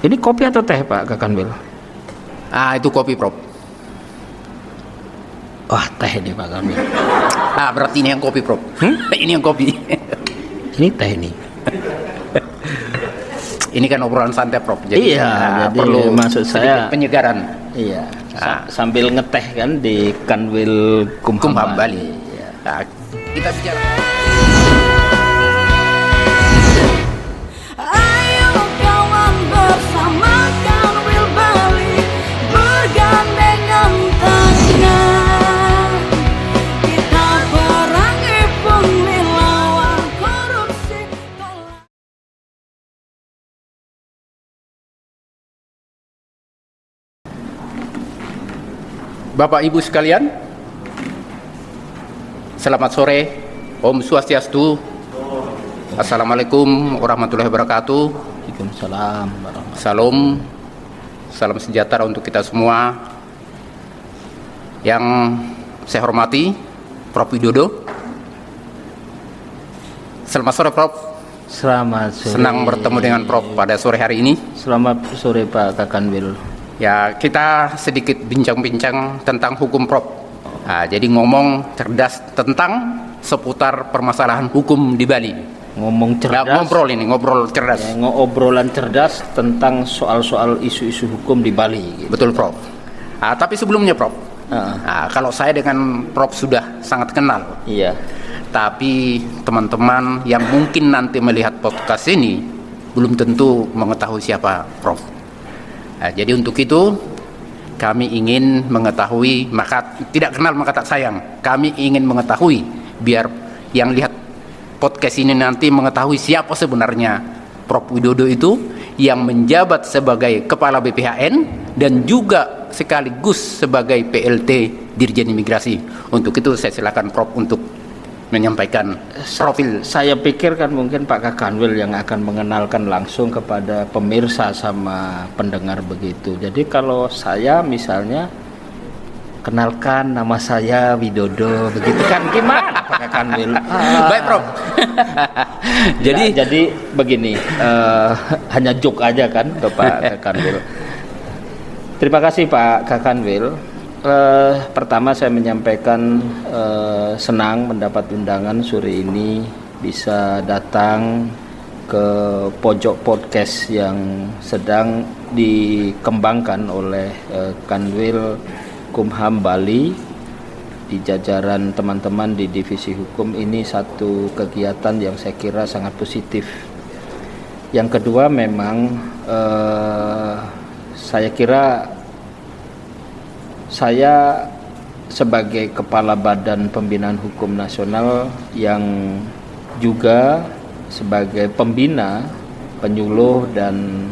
Ini kopi atau teh Pak Kakanwil? Itu kopi, Prof. Wah, teh ini Pak Kakanwil. Berarti ini yang kopi, Prof. Ini yang kopi. Ini teh ini. Ini kan obrolan santai, Prof. Jadi, jadi perlu maksud saya penyegaran. Iya. Sambil ngeteh kan di Kanwil Kumham Bali. Iya. Kita bicara. Ayo kawan bersama Kanwil Bali, bergandengan tangan, kita perangi pungli lawan korupsi. Bapak Ibu sekalian, selamat sore, Om Swastiastu, Assalamualaikum warahmatullahi wabarakatuh. Waalaikumsalam warahmatullahi. Salam sejahtera untuk kita semua. Yang saya hormati Prof. Widodo. Selamat sore, Prof. Selamat sore. Senang bertemu dengan Prof pada sore hari ini. Selamat sore Pak Kakanwil. Ya, kita sedikit bincang-bincang tentang hukum, Prof. Jadi ngomong cerdas tentang seputar permasalahan hukum di Bali. Ngomong cerdas. Ngobrol cerdas. Ngobrolan cerdas tentang soal-soal isu-isu hukum di Bali. Gitu. Betul, Prof. Tapi sebelumnya, Prof. Kalau saya dengan Prof sudah sangat kenal. Iya. Tapi teman-teman yang mungkin nanti melihat podcast ini belum tentu mengetahui siapa Prof. Jadi untuk itu kami ingin mengetahui, maka tidak kenal maka tak sayang. Kami ingin mengetahui biar yang lihat podcast ini nanti mengetahui siapa sebenarnya Prof. Widodo itu yang menjabat sebagai Kepala BPHN dan juga sekaligus sebagai PLT Dirjen Imigrasi. Untuk itu saya silakan Prof untuk menyampaikan profil. Saya pikir kan mungkin Pak Kakanwil yang akan mengenalkan langsung kepada pemirsa sama pendengar begitu. Jadi kalau saya misalnya kenalkan nama saya Widodo begitu kan gimana Pak Kakanwil? Baik, Prof. jadi begini, hanya joke aja kan ke Pak Kakanwil. Terima kasih Pak Kakanwil. Pertama saya menyampaikan senang mendapat undangan sore ini bisa datang ke pojok podcast yang sedang dikembangkan oleh Kanwil Kumham Bali di jajaran teman-teman di divisi hukum. Ini satu kegiatan yang saya kira sangat positif. Yang kedua memang saya kira saya sebagai Kepala Badan Pembinaan Hukum Nasional yang juga sebagai pembina, penyuluh dan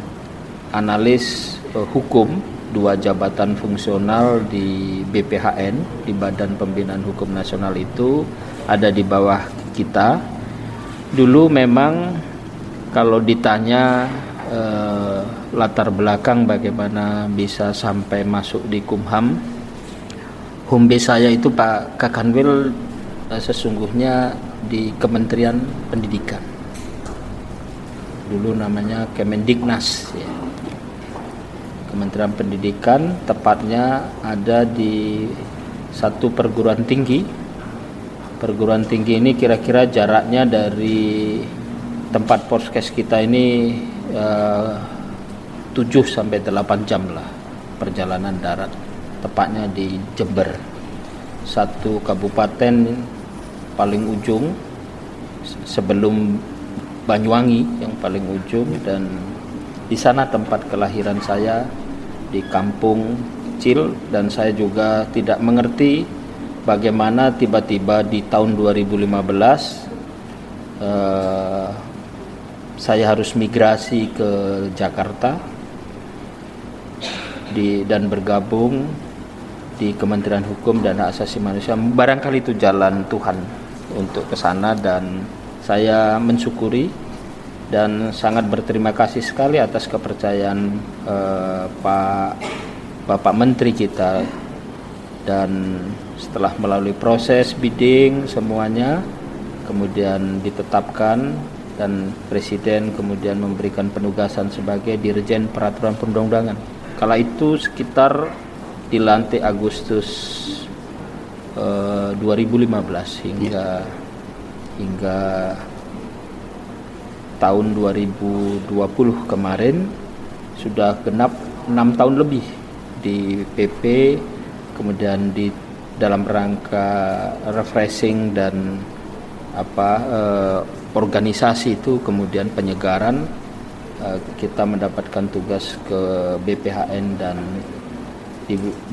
analis hukum, dua jabatan fungsional di BPHN, di Badan Pembinaan Hukum Nasional itu ada di bawah kita. Dulu memang kalau ditanya latar belakang bagaimana bisa sampai masuk di Kumham, home base saya itu Pak Kakanwil sesungguhnya di Kementerian Pendidikan, dulu namanya Kemendiknas ya. Kementerian Pendidikan, tepatnya ada di satu perguruan tinggi. Perguruan tinggi ini kira-kira jaraknya dari tempat podcast kita ini 7 sampai 8 jam lah perjalanan darat, tepatnya di Jember, satu kabupaten paling ujung sebelum Banyuwangi yang paling ujung, dan di sana tempat kelahiran saya, di kampung kecil. Dan saya juga tidak mengerti bagaimana tiba-tiba di tahun 2015 saya harus migrasi ke Jakarta dan bergabung di Kementerian Hukum dan Hak Asasi Manusia. Barangkali itu jalan Tuhan untuk ke sana, dan saya mensyukuri dan sangat berterima kasih sekali atas kepercayaan Bapak Menteri kita. Dan setelah melalui proses bidding semuanya, kemudian ditetapkan dan Presiden kemudian memberikan penugasan sebagai Dirjen Peraturan Perundang-undangan. Kala itu sekitar dilantik Agustus 2015 hingga tahun 2020 kemarin sudah genap 6 tahun lebih di PP, kemudian di dalam rangka refreshing dan organisasi itu, kemudian penyegaran, kita mendapatkan tugas ke BPHN dan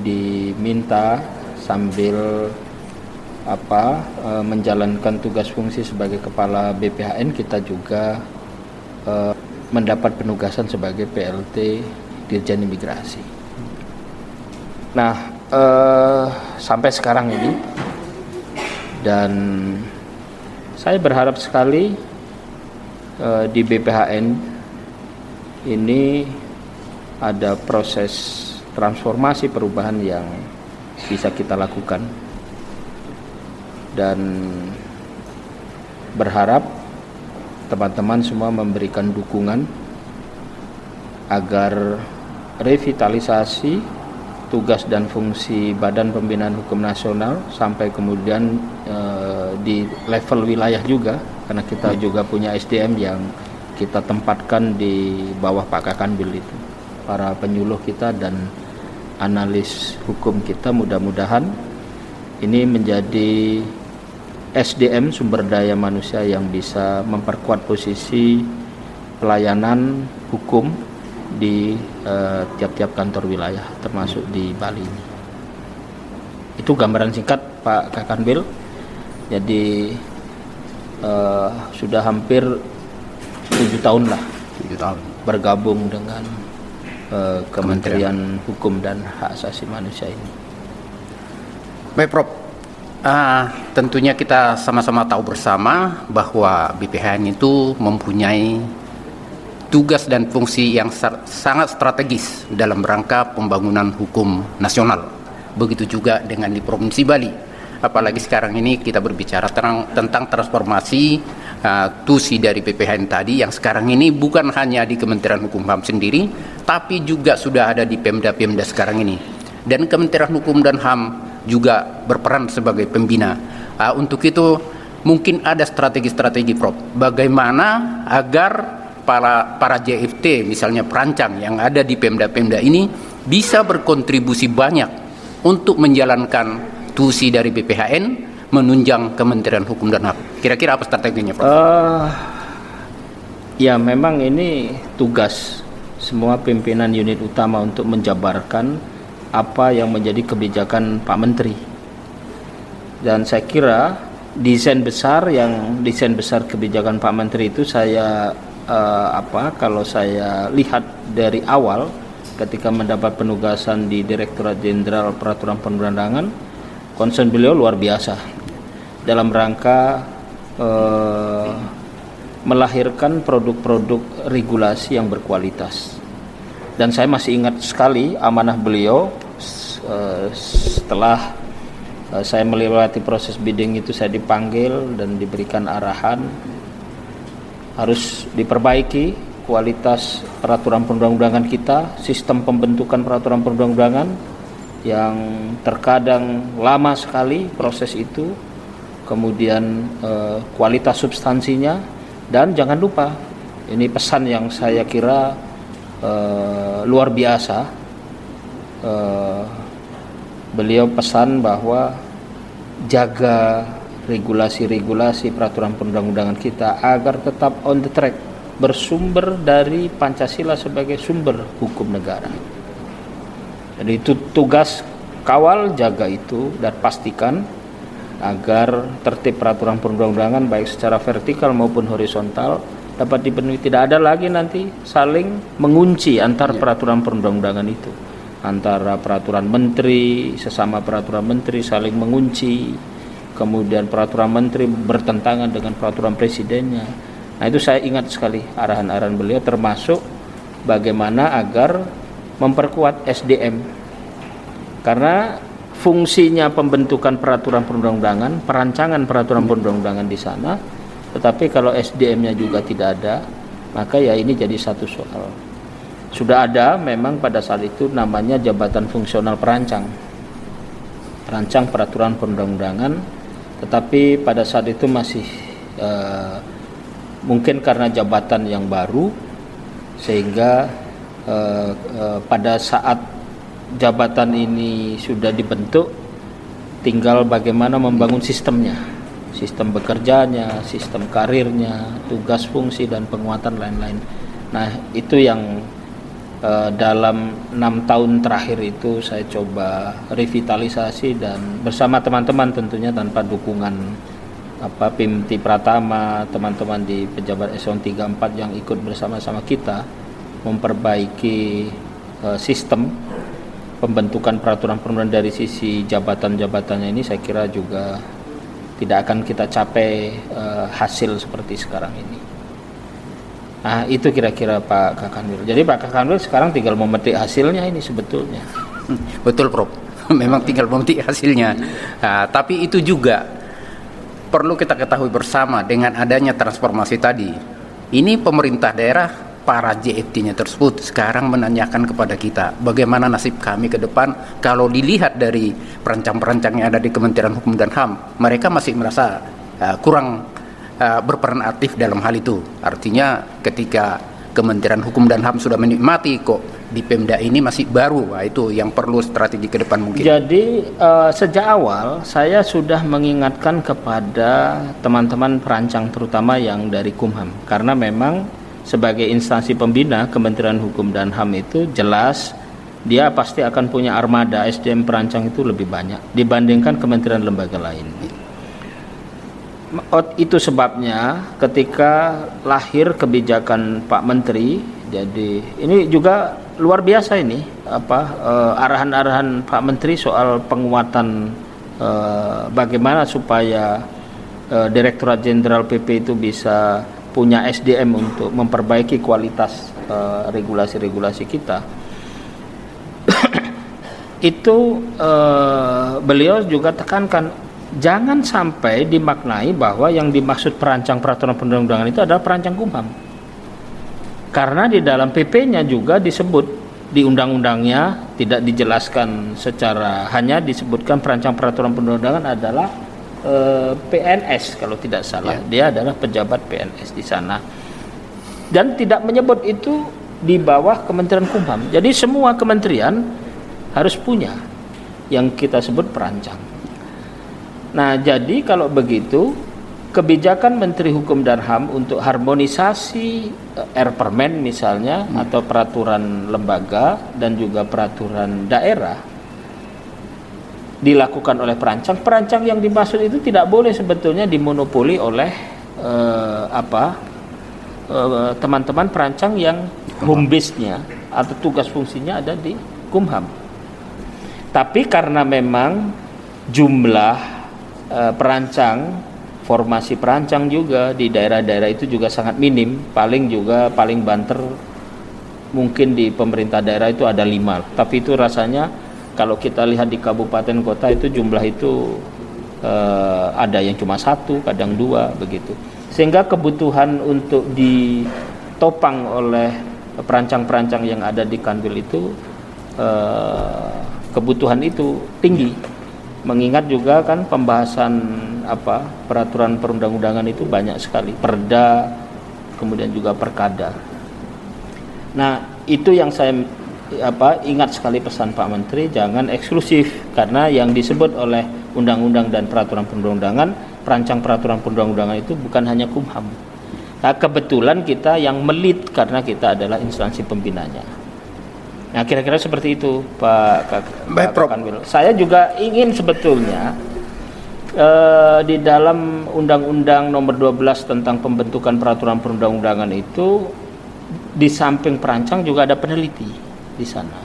diminta sambil menjalankan tugas fungsi sebagai kepala BPHN, kita juga mendapat penugasan sebagai PLT Dirjen Imigrasi. Nah, sampai sekarang ini, dan saya berharap sekali di BPHN ini ada proses transformasi perubahan yang bisa kita lakukan, dan berharap teman-teman semua memberikan dukungan agar revitalisasi tugas dan fungsi Badan Pembinaan Hukum Nasional sampai kemudian di level wilayah juga, karena kita juga punya SDM yang kita tempatkan di bawah Pak Kakanwil itu, para penyuluh kita dan analis hukum kita. Mudah-mudahan ini menjadi SDM, sumber daya manusia yang bisa memperkuat posisi pelayanan hukum di tiap-tiap kantor wilayah, termasuk di Bali ini. Itu gambaran singkat Pak Kakanwil. Jadi sudah hampir 7 tahun lah 7 tahun bergabung dengan Kementerian Hukum dan Hak Asasi Manusia ini. Baik Prof, tentunya kita sama-sama tahu bersama bahwa BPHN itu mempunyai tugas dan fungsi yang sangat strategis dalam rangka pembangunan hukum nasional. Begitu juga dengan di Provinsi Bali. Apalagi sekarang ini kita berbicara tentang transformasi tusi dari BPHN tadi, yang sekarang ini bukan hanya di Kementerian Hukum HAM sendiri, tapi juga sudah ada di Pemda-Pemda sekarang ini. Dan Kementerian Hukum dan HAM juga berperan sebagai pembina. Untuk itu mungkin ada strategi-strategi Prof, bagaimana agar para JFT misalnya perancang yang ada di Pemda-Pemda ini bisa berkontribusi banyak untuk menjalankan tusi dari BPHN menunjang Kementerian Hukum dan HAM. Kira-kira apa strateginya Prof? Ya memang ini tugas semua pimpinan unit utama untuk menjabarkan apa yang menjadi kebijakan Pak Menteri. Dan saya kira desain besar kebijakan Pak Menteri itu kalau saya lihat dari awal ketika mendapat penugasan di Direktorat Jenderal Peraturan Perundang-undangan, concern beliau luar biasa dalam rangka melahirkan produk-produk regulasi yang berkualitas. Dan saya masih ingat sekali amanah beliau setelah saya melewati proses bidding itu, saya dipanggil dan diberikan arahan harus diperbaiki kualitas peraturan perundang-undangan kita, sistem pembentukan peraturan perundang-undangan yang terkadang lama sekali proses itu, kemudian kualitas substansinya, dan jangan lupa, ini pesan yang saya kira luar biasa, beliau pesan bahwa jaga regulasi-regulasi peraturan perundang-undangan kita agar tetap on the track, bersumber dari Pancasila sebagai sumber hukum negara. Jadi itu tugas, kawal, jaga itu, dan pastikan agar tertib peraturan perundang-undangan baik secara vertikal maupun horizontal dapat dipenuhi. Tidak ada lagi nanti saling mengunci antar peraturan perundang-undangan itu, antara peraturan menteri, sesama peraturan menteri saling mengunci, kemudian peraturan menteri bertentangan dengan peraturan presidennya. Nah itu saya ingat sekali arahan-arahan beliau, termasuk bagaimana agar memperkuat SDM, karena fungsinya pembentukan peraturan perundang-undangan, perancangan peraturan perundang-undangan di sana Tetapi kalau SDM-nya juga tidak ada, maka ya ini jadi satu soal. Sudah ada memang pada saat itu namanya Jabatan Fungsional Perancang peraturan perundang-undangan, tetapi pada saat itu masih mungkin karena jabatan yang baru, sehingga pada saat jabatan ini sudah dibentuk, tinggal bagaimana membangun sistemnya, sistem bekerjanya, sistem karirnya, tugas fungsi dan penguatan lain-lain. Nah itu yang dalam 6 tahun terakhir itu saya coba revitalisasi dan bersama teman-teman tentunya tanpa dukungan Pimti Pratama, teman-teman di pejabat eselon 3 4 yang ikut bersama-sama kita memperbaiki sistem pembentukan peraturan perundang-undangan dari sisi jabatan-jabatannya ini, saya kira juga tidak akan kita capai hasil seperti sekarang ini. Nah itu kira-kira Pak Kakanwil. Jadi Pak Kakanwil sekarang tinggal memetik hasilnya ini sebetulnya. Betul Prof, memang tinggal memetik hasilnya. Nah, tapi itu juga perlu kita ketahui bersama dengan adanya transformasi tadi. Ini pemerintah daerah, para JFT-nya tersebut sekarang menanyakan kepada kita bagaimana nasib kami ke depan. Kalau dilihat dari perancang-perancang yang ada di Kementerian Hukum dan HAM, mereka masih merasa kurang berperan aktif dalam hal itu. Artinya ketika Kementerian Hukum dan HAM sudah menikmati, kok di Pemda ini masih baru. Nah, itu yang perlu strategi ke depan mungkin. Jadi sejak awal saya sudah mengingatkan kepada teman-teman perancang terutama yang dari Kumham, karena memang sebagai instansi pembina Kementerian Hukum dan HAM itu jelas dia pasti akan punya armada SDM perancang itu lebih banyak dibandingkan kementerian lembaga lain. Itu sebabnya ketika lahir kebijakan Pak Menteri, jadi ini juga luar biasa ini arahan-arahan Pak Menteri soal penguatan bagaimana supaya Direktorat Jenderal PP itu bisa punya SDM untuk memperbaiki kualitas regulasi-regulasi kita. Itu beliau juga tekankan, jangan sampai dimaknai bahwa yang dimaksud perancang peraturan perundang-undangan itu adalah perancang Kumham. Karena di dalam PP-nya juga disebut, di undang-undangnya tidak dijelaskan secara, hanya disebutkan perancang peraturan perundang-undangan adalah PNS kalau tidak salah, dia adalah pejabat PNS di sana, dan tidak menyebut itu di bawah Kementerian Kumham. Jadi semua kementerian harus punya yang kita sebut perancang. Nah jadi kalau begitu kebijakan Menteri Hukum dan HAM untuk harmonisasi Permen misalnya atau peraturan lembaga dan juga peraturan daerah dilakukan oleh perancang yang dimaksud itu tidak boleh sebetulnya dimonopoli oleh teman-teman perancang yang home base-nya atau tugas fungsinya ada di Kumham. Tapi karena memang jumlah perancang, formasi perancang juga di daerah-daerah itu juga sangat minim, paling banter mungkin di pemerintah daerah itu ada 5, tapi itu rasanya kalau kita lihat di kabupaten kota itu jumlah itu ada yang cuma 1, kadang 2 begitu. Sehingga kebutuhan untuk ditopang oleh perancang-perancang yang ada di Kanwil itu kebutuhan itu tinggi. Mengingat juga kan pembahasan peraturan perundang-undangan itu banyak sekali, perda, kemudian juga perkada. Nah, itu yang saya ingat sekali pesan Pak Menteri, jangan eksklusif, karena yang disebut oleh undang-undang dan peraturan perundang-undangan, perancang peraturan perundang-undangan itu bukan hanya Kumham. Nah, kebetulan kita yang melit karena kita adalah instansi pembinanya. Nah, kira-kira seperti itu Pak Kanwil. Saya juga ingin sebetulnya di dalam Undang-Undang Nomor 12 tentang pembentukan peraturan perundang-undangan itu di samping perancang juga ada peneliti di sana.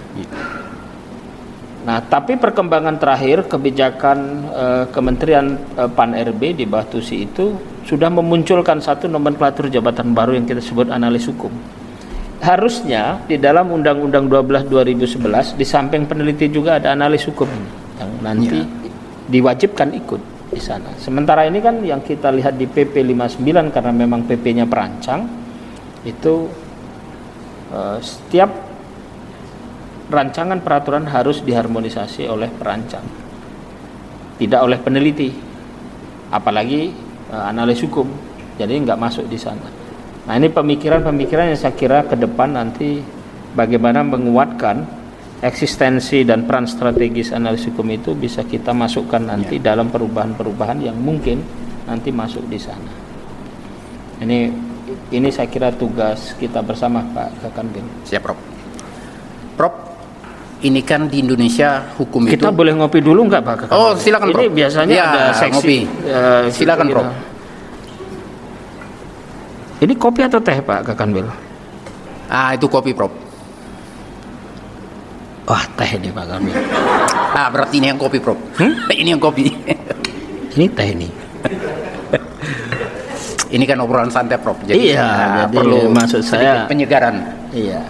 Nah, tapi perkembangan terakhir kebijakan Kementerian Pan-RB di bawah TUSI itu sudah memunculkan satu nomenklatur jabatan baru yang kita sebut analis hukum. Harusnya di dalam Undang-Undang 12 2011 di samping peneliti juga ada analis hukum ini yang nanti diwajibkan ikut. di sana. Sementara ini kan yang kita lihat di PP 59 karena memang PP-nya perancang itu setiap rancangan peraturan harus diharmonisasi oleh perancang, tidak oleh peneliti, apalagi analis hukum. Jadi nggak masuk di sana. Nah, ini pemikiran-pemikiran yang saya kira ke depan nanti bagaimana menguatkan eksistensi dan peran strategis analis hukum itu bisa kita masukkan nanti dalam perubahan-perubahan yang mungkin nanti masuk di sana. Ini saya kira tugas kita bersama, Pak Kakanwil. Siap, Prof. Prof, ini kan di Indonesia hukum Kita itu... boleh ngopi dulu nggak, Pak Kakanwil? Oh, silakan, Prof. Ini biasanya Ya, ada seksi. ngopi. Silakan, Prof. Ini kopi atau teh, Pak Kakanwil? Itu kopi, Prof. Wah, teh ini, Pak Kakanwil. Berarti ini yang kopi, Prof. Ini yang kopi. Ini teh ini. Ini kan obrolan santai, Prof. Jadi, Iya, jadi perlu maksud saya penyegaran. Iya,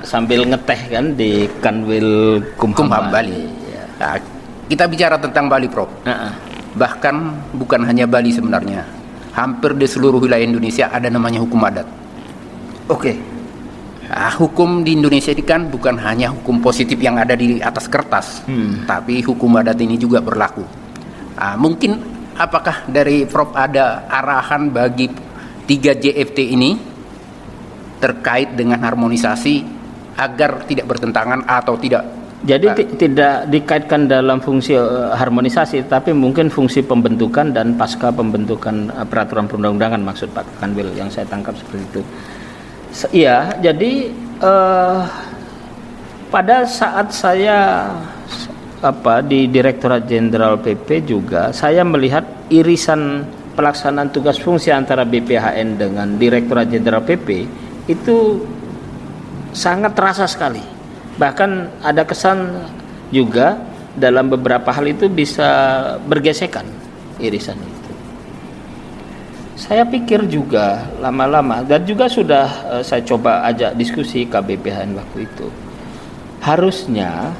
sambil ngeteh kan di Kanwil Kumham Bali. Iya. Kita bicara tentang Bali, Prof. Bahkan bukan hanya Bali sebenarnya. Hampir di seluruh wilayah Indonesia ada namanya hukum adat. Oke. Hukum di Indonesia ini kan bukan hanya hukum positif yang ada di atas kertas, tapi hukum adat ini juga berlaku. Mungkin apakah dari Prof ada arahan bagi 3 JFT ini terkait dengan harmonisasi agar tidak bertentangan atau tidak? Jadi tidak dikaitkan dalam fungsi harmonisasi, tapi mungkin fungsi pembentukan dan pasca pembentukan peraturan perundang-undangan, maksud Pak Kanwil yang saya tangkap seperti itu. Iya, jadi pada saat saya di Direktorat Jenderal PP juga saya melihat irisan pelaksanaan tugas fungsi antara BPHN dengan Direktorat Jenderal PP itu sangat terasa sekali. Bahkan ada kesan juga dalam beberapa hal itu bisa bergesekan irisan itu. Saya pikir juga lama-lama, dan juga sudah saya coba ajak diskusi KBPHN waktu itu, harusnya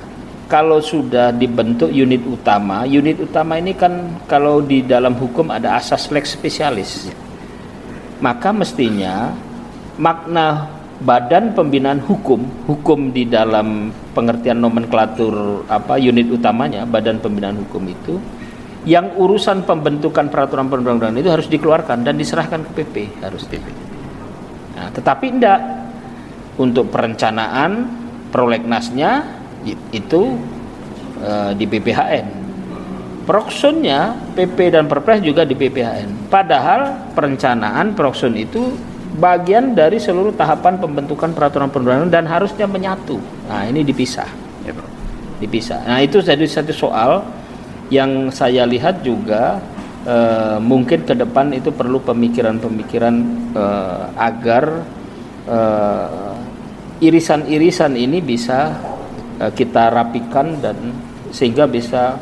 kalau sudah dibentuk unit utama ini kan kalau di dalam hukum ada asas lex specialis, maka mestinya makna badan pembinaan hukum di dalam pengertian nomenklatur unit utamanya badan pembinaan hukum itu, yang urusan pembentukan peraturan perundang-undangan itu harus dikeluarkan dan diserahkan ke PP, harus PP. Nah, tetapi tidak, untuk perencanaan prolegnasnya itu di BPHN, proksunnya PP dan Perpres juga di BPHN. Padahal perencanaan proksun itu bagian dari seluruh tahapan pembentukan peraturan perundang-undangan dan harusnya menyatu. Nah, ini dipisah. Dipisah. Nah, itu jadi satu soal yang saya lihat juga mungkin ke depan itu perlu pemikiran-pemikiran agar irisan-irisan ini bisa kita rapikan dan sehingga bisa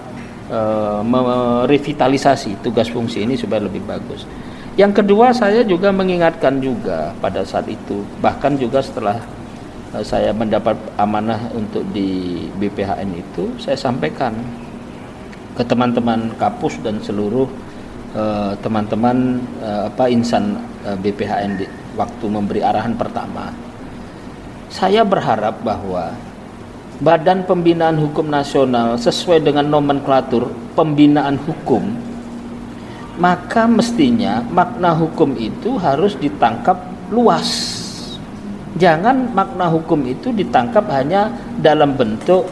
merevitalisasi tugas fungsi ini supaya lebih bagus. Yang kedua, saya juga mengingatkan juga pada saat itu, bahkan juga setelah saya mendapat amanah untuk di BPHN itu, saya sampaikan ke teman-teman Kapus dan seluruh teman-teman insan BPHN waktu memberi arahan pertama. Saya berharap bahwa Badan Pembinaan Hukum Nasional sesuai dengan nomenklatur pembinaan hukum, maka mestinya makna hukum itu harus ditangkap luas. Jangan makna hukum itu ditangkap hanya dalam bentuk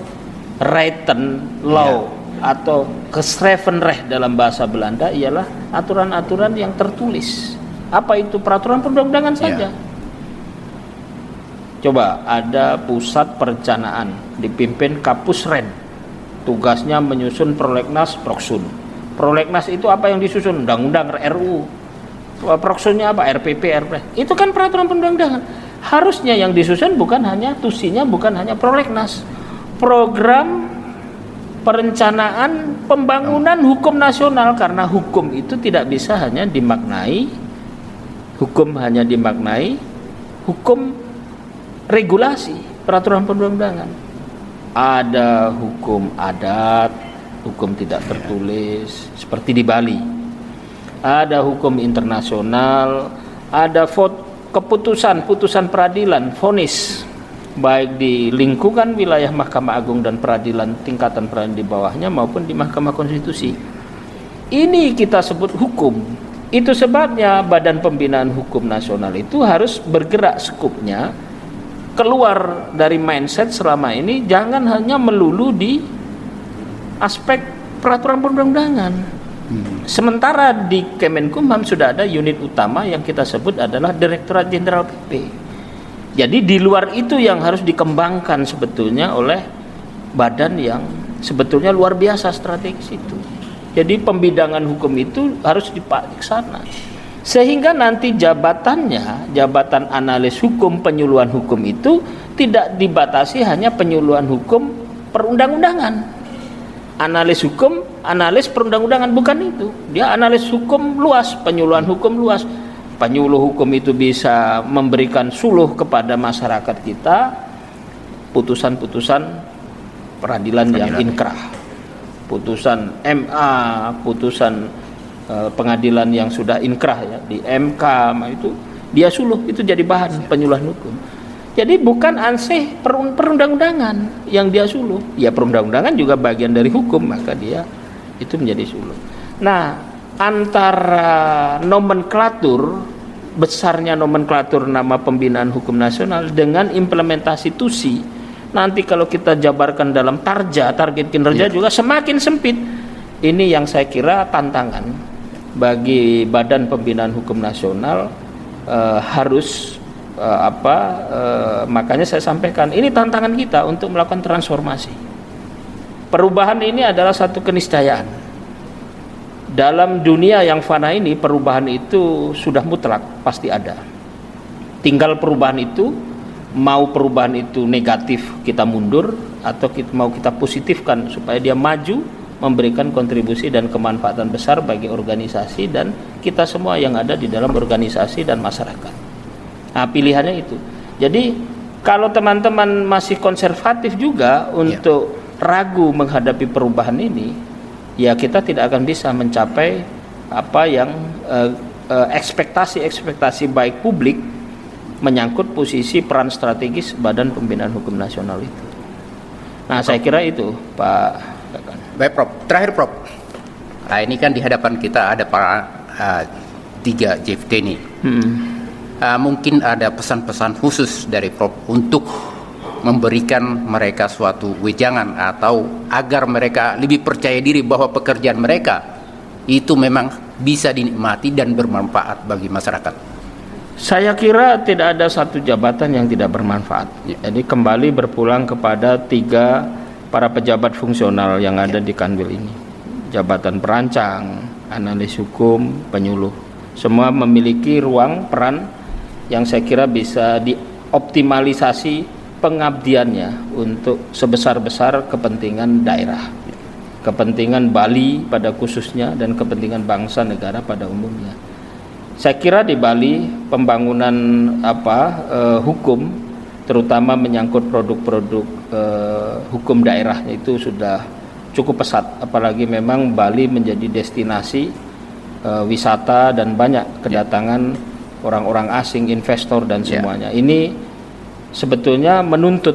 written law atau geschrevenrecht dalam bahasa Belanda, ialah aturan-aturan yang tertulis. Apa itu? Peraturan perundang-undangan saja. Coba ada pusat perencanaan dipimpin Kapusren, tugasnya menyusun prolegnas proksun. Prolegnas itu apa yang disusun? Undang-undang, RUU. Proksunnya apa? RPP, RPR. Itu kan peraturan perundang-undangan. Harusnya yang disusun bukan hanya tusinya, bukan hanya prolegnas, program perencanaan pembangunan hukum nasional, karena hukum itu tidak bisa hanya dimaknai hukum regulasi peraturan perundang-undangan. Ada hukum adat, hukum tidak tertulis seperti di Bali. Ada hukum internasional, ada putusan peradilan, vonis baik di lingkungan wilayah Mahkamah Agung dan peradilan tingkatan peradilan di bawahnya maupun di Mahkamah Konstitusi. Ini kita sebut hukum. Itu sebabnya Badan Pembinaan Hukum Nasional itu harus bergerak skupnya keluar dari mindset selama ini, jangan hanya melulu di aspek peraturan perundang-undangan. Sementara di Kemenkumham sudah ada unit utama yang kita sebut adalah Direktorat Jenderal PP. Jadi di luar itu yang harus dikembangkan sebetulnya oleh badan yang sebetulnya luar biasa strategis itu. Jadi pembidangan hukum itu harus dipakai ke sana. Sehingga nanti jabatannya, jabatan analis hukum, penyuluhan hukum itu tidak dibatasi hanya penyuluhan hukum perundang-undangan. Analis hukum, analis perundang-undangan, bukan itu. Dia analis hukum luas, penyuluhan hukum luas. Penyuluh hukum itu bisa memberikan suluh kepada masyarakat kita, putusan-putusan peradilan yang inkrah, putusan MA, putusan pengadilan yang sudah inkrah ya di MK, itu dia suluh, itu jadi bahan penyuluhan hukum. Jadi bukan ansih perundang-undangan yang dia suluh, ya perundang-undangan juga bagian dari hukum, maka dia itu menjadi suluh. Nah, antara nomenklatur, besarnya nomenklatur nama pembinaan hukum nasional dengan implementasi TUSI, nanti kalau kita jabarkan dalam target kinerja juga semakin sempit. Ini yang saya kira tantangan bagi Badan Pembinaan Hukum Nasional. Makanya saya sampaikan ini tantangan kita untuk melakukan transformasi. Perubahan ini adalah satu keniscayaan. Dalam dunia yang fana ini, perubahan itu sudah mutlak, pasti ada. Tinggal perubahan itu, mau perubahan itu negatif kita mundur, atau mau kita positifkan supaya dia maju, memberikan kontribusi dan kemanfaatan besar bagi organisasi dan kita semua yang ada di dalam organisasi dan masyarakat. Nah, pilihannya itu. Jadi kalau teman-teman masih konservatif juga untuk ragu menghadapi perubahan ini, ya kita tidak akan bisa mencapai apa yang ekspektasi baik publik menyangkut posisi peran strategis Badan Pembinaan Hukum Nasional itu. Nah, saya kira itu, Pak Kakan. Baik, Prof. Terakhir, Prof. Nah, ini kan di hadapan kita ada para 3 JFT ini. Mungkin ada pesan-pesan khusus dari Prof untuk memberikan mereka suatu wejangan atau agar mereka lebih percaya diri bahwa pekerjaan mereka itu memang bisa dinikmati dan bermanfaat bagi masyarakat. Saya kira tidak ada satu jabatan yang tidak bermanfaat. Jadi kembali berpulang kepada 3 para pejabat fungsional yang ada di Kanwil ini. Jabatan perancang, analis hukum, penyuluh. Semua memiliki ruang peran yang saya kira bisa dioptimalisasi pengabdiannya untuk sebesar-besar kepentingan daerah, kepentingan Bali pada khususnya dan kepentingan bangsa negara pada umumnya. Saya kira di Bali pembangunan hukum, terutama menyangkut produk-produk hukum daerahnya itu sudah cukup pesat, apalagi memang Bali menjadi destinasi wisata dan banyak kedatangan orang-orang asing, investor dan semuanya. Ini sebetulnya menuntut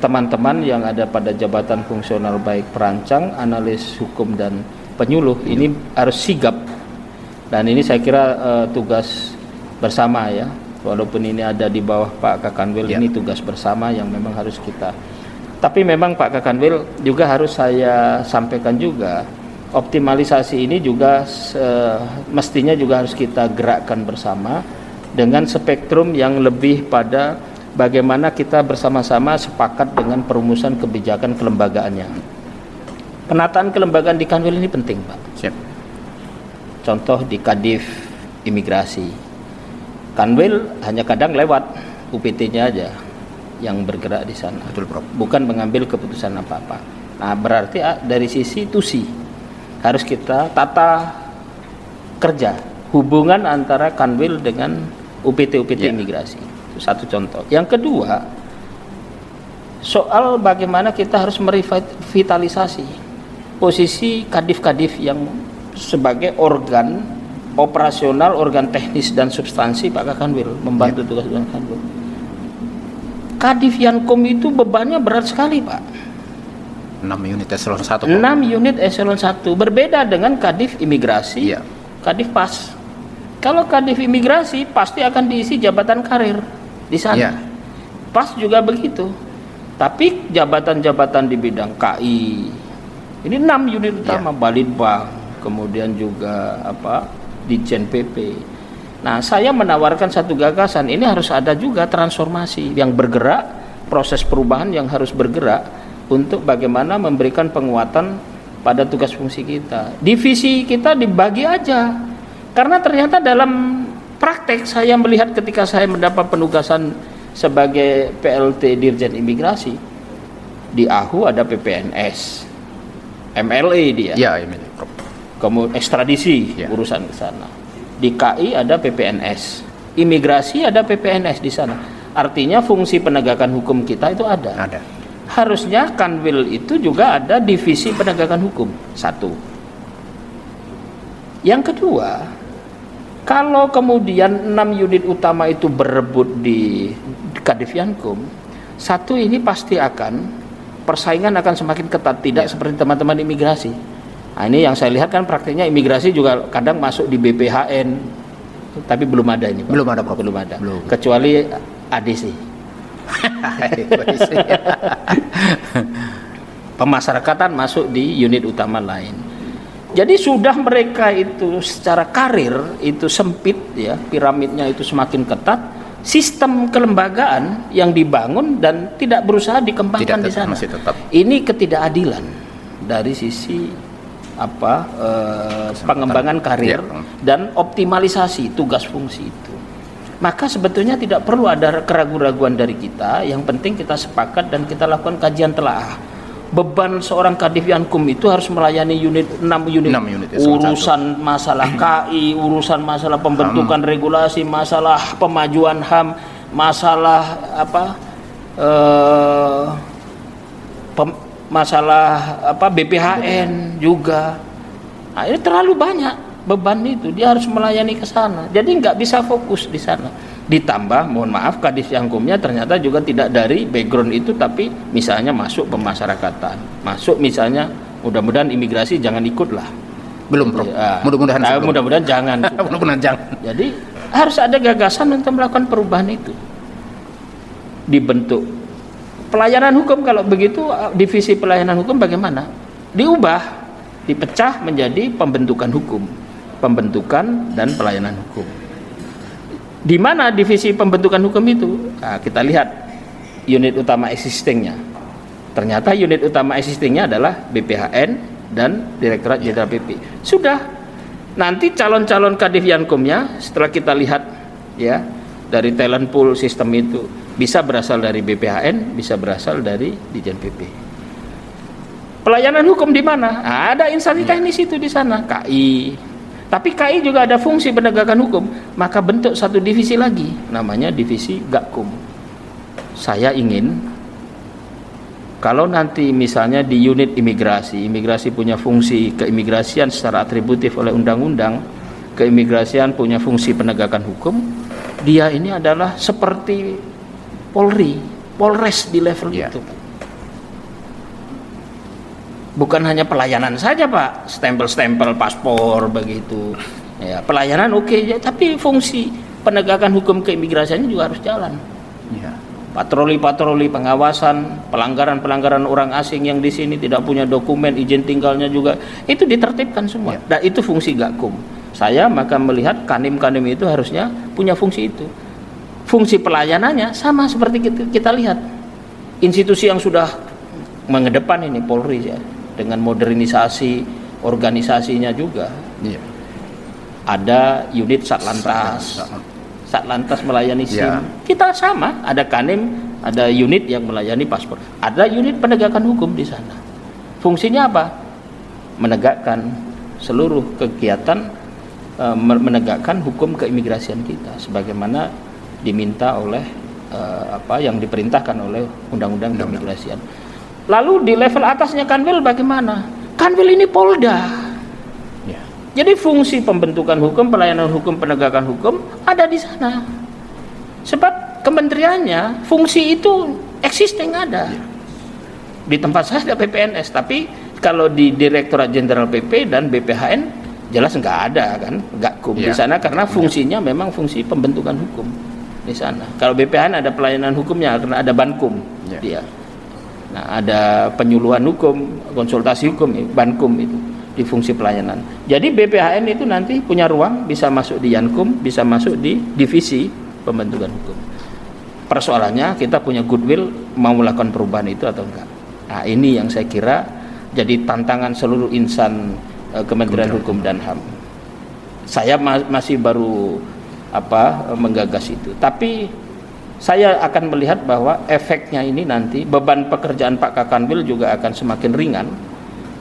teman-teman yang ada pada jabatan fungsional baik perancang, analis hukum dan penyuluh ini harus sigap, dan ini saya kira tugas bersama ya, walaupun ini ada di bawah Pak Kakanwil, ini tugas bersama yang memang harus kita. Tapi memang Pak Kakanwil juga harus saya sampaikan juga, optimalisasi ini juga mestinya juga harus kita gerakkan bersama dengan spektrum yang lebih pada bagaimana kita bersama-sama sepakat dengan perumusan kebijakan kelembagaannya. Penataan kelembagaan di Kanwil ini penting, Pak. Siap. Contoh di Kadif Imigrasi. Kanwil hanya kadang lewat UPT-nya aja yang bergerak di sana. Betul, Prof. Bukan mengambil keputusan apa-apa. Nah, berarti dari sisi TUSI harus kita tata kerja hubungan antara Kanwil dengan UPT imigrasi. Itu satu contoh. Yang kedua, soal bagaimana kita harus merevitalisasi posisi kadif-kadif yang sebagai organ operasional, organ teknis dan substansi Pak Kakanwil, membantu tugas Pak Kakanwil. Kadif Yankom itu bebannya berat sekali Pak. 6 unit eselon 1. 6 unit eselon 1, berbeda dengan kadif imigrasi, Iya. kadif pas. Kalau kadif imigrasi pasti akan diisi jabatan karir di sana. Iya. Pas juga begitu. Tapi jabatan-jabatan di bidang KI, ini 6 unit utama, Balitbang, kemudian juga Ditjen PP. Nah, saya menawarkan satu gagasan, ini harus ada juga transformasi yang bergerak, proses perubahan yang harus bergerak untuk bagaimana memberikan penguatan pada tugas fungsi kita. Divisi kita dibagi aja. Karena ternyata dalam praktek saya melihat ketika saya mendapat penugasan sebagai PLT Dirjen Imigrasi, di AHU ada PPNS, MLE dia. Ya, ini. Kemudian ekstradisi Ya. urusan ke sana. Di KI ada PPNS, imigrasi ada PPNS di sana. Artinya fungsi penegakan hukum kita itu ada. Ada. Harusnya Kanwil itu juga ada divisi penegakan hukum. Satu. Yang kedua, kalau kemudian 6 unit utama itu berebut di Kadif Yankum, satu ini pasti akan persaingan akan semakin ketat, tidak seperti teman-teman imigrasi. Nah, ini yang saya lihat kan praktiknya imigrasi juga kadang masuk di BPHN, tapi belum ada ini Pak. Belum ada, Prof. Belum ada. Belum. Kecuali ADC. Pemasarakatan masuk di unit utama lain. Jadi sudah mereka itu secara karir itu sempit ya, piramidnya itu semakin ketat, sistem kelembagaan yang dibangun dan tidak berusaha dikembangkan di sana. Masih tetap. Ini ketidakadilan dari sisi pengembangan karir dan optimalisasi tugas fungsi itu. Maka sebetulnya tidak perlu ada keraguan-raguan dari kita, yang penting kita sepakat dan kita lakukan kajian telaah. Beban seorang Kadif Yankum itu harus melayani 6 unit. Urusan masalah KI, urusan masalah pembentukan regulasi, masalah pemajuan HAM, masalah BPHN juga. Nah, ini terlalu banyak beban itu, dia harus melayani ke sana. Jadi nggak bisa fokus di sana. Ditambah, mohon maaf, Kadif Yankumnya ternyata juga tidak dari background itu, tapi misalnya masuk pemasarakatan, masuk misalnya, mudah-mudahan imigrasi jangan ikut lah. Belum, Prof. Mudah-mudahan jangan. Mudah-mudahan jangan. Jadi harus ada gagasan untuk melakukan perubahan itu. Dibentuk pelayanan hukum, kalau begitu divisi pelayanan hukum bagaimana? Diubah, dipecah menjadi pembentukan hukum, pembentukan dan pelayanan hukum. Di mana divisi pembentukan hukum itu? Nah, kita lihat unit utama existingnya. Ternyata unit utama existingnya adalah BPHN dan Direktorat Jenderal PP. Sudah. Nanti calon-calon Kadif Yankumnya setelah kita lihat ya dari talent pool sistem itu bisa berasal dari BPHN, bisa berasal dari Ditjen PP. Pelayanan hukum di mana? Nah, ada instansi teknis itu di sana, KI. Tapi KI juga ada fungsi penegakan hukum, maka bentuk satu divisi lagi, namanya divisi Gakum. Saya ingin kalau nanti misalnya di unit imigrasi punya fungsi keimigrasian secara atributif oleh undang-undang, keimigrasian punya fungsi penegakan hukum, dia ini adalah seperti Polri, Polres di level itu. Bukan hanya pelayanan saja Pak, stempel-stempel paspor begitu. Ya, pelayanan oke, ya, tapi fungsi penegakan hukum keimigrasiannya juga harus jalan. Ya. Patroli-patroli pengawasan, pelanggaran-pelanggaran orang asing yang di sini tidak punya dokumen, izin tinggalnya juga itu ditertibkan semua. Dan itu fungsi Gakum. Saya maka melihat Kanim-Kanim itu harusnya punya fungsi itu. Fungsi pelayanannya sama seperti kita lihat institusi yang sudah mengedepan ini Polri ya, dengan modernisasi organisasinya juga. Iya. Ada unit Satlantas. Satlantas melayani SIM. Ya. Kita sama, ada Kanim, ada unit yang melayani paspor. Ada unit penegakan hukum di sana. Fungsinya apa? Menegakkan seluruh kegiatan menegakkan hukum keimigrasian kita sebagaimana diminta oleh yang diperintahkan oleh Undang-Undang Keimigrasian. Lalu di level atasnya Kanwil bagaimana? Kanwil ini Polda. Ya. Jadi fungsi pembentukan hukum, pelayanan hukum, penegakan hukum ada di sana. Sebab kementeriannya fungsi itu existing ada. Di tempat saya ada PPNS, tapi kalau di Direktorat Jenderal PP dan BPHN jelas nggak ada kan, nggak kum di sana karena fungsinya memang fungsi pembentukan hukum di sana. Kalau BPHN ada pelayanan hukumnya karena ada Bankum dia. Nah, ada penyuluhan hukum, konsultasi hukum, Bankum itu di fungsi pelayanan. Jadi BPHN itu nanti punya ruang bisa masuk di Yankum, bisa masuk di divisi pembentukan hukum. Persoalannya kita punya goodwill mau melakukan perubahan itu atau enggak. Nah, ini yang saya kira jadi tantangan seluruh insan Kementerian Hukum dan HAM. Saya masih baru menggagas itu. Tapi saya akan melihat bahwa efeknya ini nanti beban pekerjaan Pak Kakanwil juga akan semakin ringan,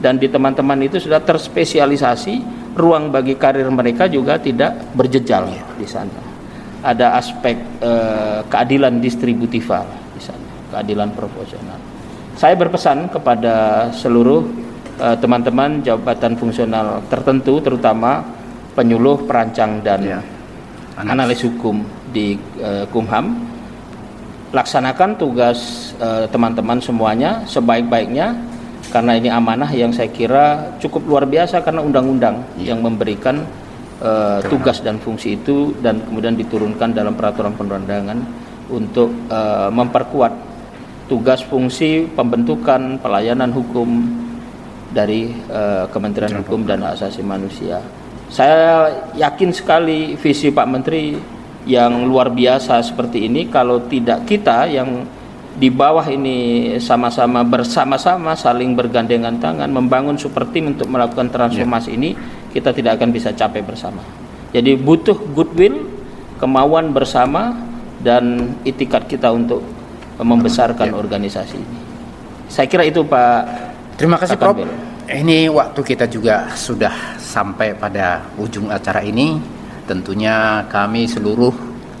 dan di teman-teman itu sudah terspesialisasi, ruang bagi karir mereka juga tidak berjejal di sana. Ada aspek keadilan distributifal di sana, keadilan proporsional. Saya berpesan kepada seluruh teman-teman jabatan fungsional tertentu, terutama penyuluh, perancang dan analis hukum di Kumham, laksanakan tugas teman-teman semuanya sebaik-baiknya, karena ini amanah yang saya kira cukup luar biasa karena undang-undang yang memberikan tugas dan fungsi itu, dan kemudian diturunkan dalam peraturan perundang-undangan untuk memperkuat tugas fungsi pembentukan pelayanan hukum dari Kementerian Hukum dan Hak Asasi Manusia. Saya yakin sekali visi Pak Menteri yang luar biasa seperti ini, kalau tidak kita yang di bawah ini sama-sama bersama-sama saling bergandengan tangan membangun super team untuk melakukan transformasi ini, kita tidak akan bisa capai bersama. Jadi butuh goodwill, kemauan bersama, dan itikat kita untuk membesarkan organisasi ini. Saya kira itu Pak. Terima kasih Prof. Kakanwil. Ini waktu kita juga sudah sampai pada ujung acara ini. Tentunya kami seluruh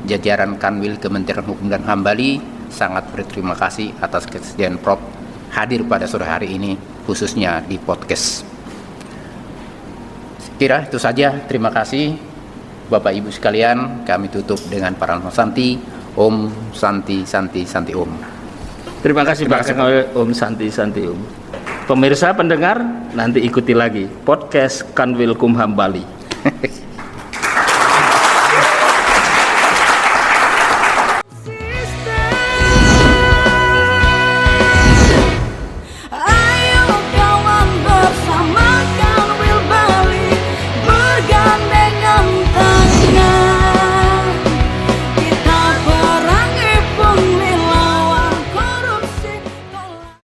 jajaran Kanwil Kementerian Hukum dan HAM Bali sangat berterima kasih atas kesediaan Prof hadir pada sore hari ini, khususnya di podcast. Kira itu saja. Terima kasih Bapak Ibu sekalian. Kami tutup dengan Paranama Santi. Om Santi Santi Santi Om. Terima kasih Pak Kakanwil. Om Santi Santi Om. Pemirsa pendengar, nanti ikuti lagi podcast Kanwil Kumham Bali.